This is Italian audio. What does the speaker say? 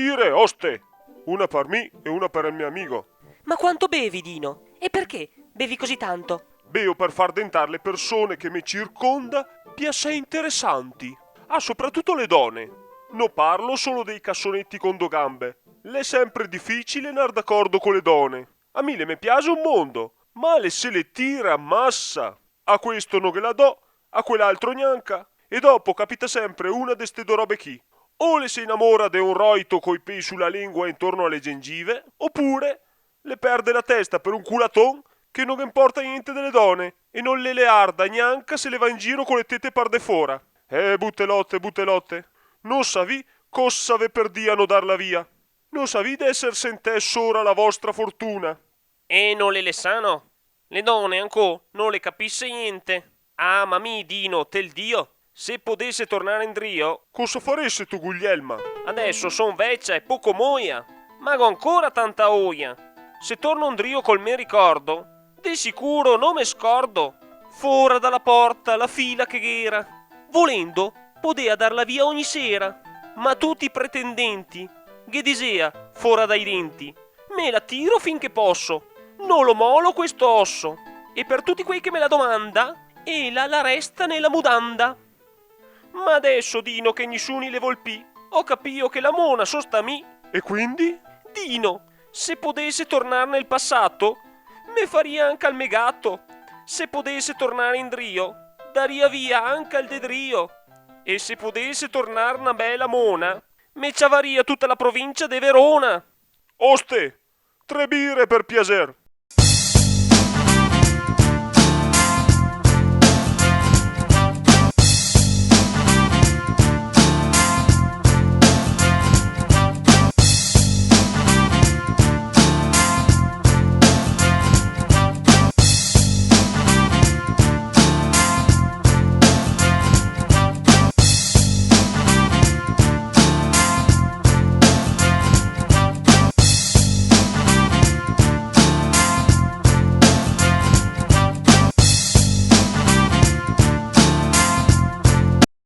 bire, oste! Una per me e una per il mio amico. Ma quanto bevi, Dino? E perché bevi così tanto? Beo per far diventare le persone che mi circonda più assai interessanti. Ah, soprattutto le donne. Non parlo solo dei cassonetti con due gambe. L'è sempre difficile andare d'accordo con le donne. A me le mi piace un mondo, ma le se le tira a massa. A questo non gliela do, a quell'altro neanche. E dopo capita sempre una de ste due robe qui. O le si innamora di un roito coi peli sulla lingua intorno alle gengive, oppure le perde la testa per un culaton che non importa niente delle donne e non le arda neanche se le va in giro con le tette par de fora. Buttelotte, buttelotte, non savi cosa ve perdiano dar la via. Non savi d'esser sentè sora la vostra fortuna. E non le sano? Le donne ancora non le capisse niente. Ah, ma mi, Dino, tel Dio, se potesse tornare in Drio, Cosa fareste tu, Guglielma? adesso son vecchia e poco moia, ma ho ancora tanta oia. Se torno in Drio col mio ricordo, di sicuro non me scordo. Fora dalla porta la fila che era. Volendo, poteva darla via ogni sera, ma tutti i pretendenti, che disea, fora dai denti, me la tiro finché posso, non lo molo questo osso, e per tutti quei che me la domanda, ella la resta nella mudanda. Ma adesso, Dino, che nessuno le volpì, ho capito che la mona sosta mi. E quindi? Dino, se potesse tornare nel passato, me faria anche al megato. Se potesse tornare in Drio, daria via anche al dedrio. E se potesse tornare una bella mona, me ciavaria tutta la provincia de Verona. Oste, 3 birre per piacer.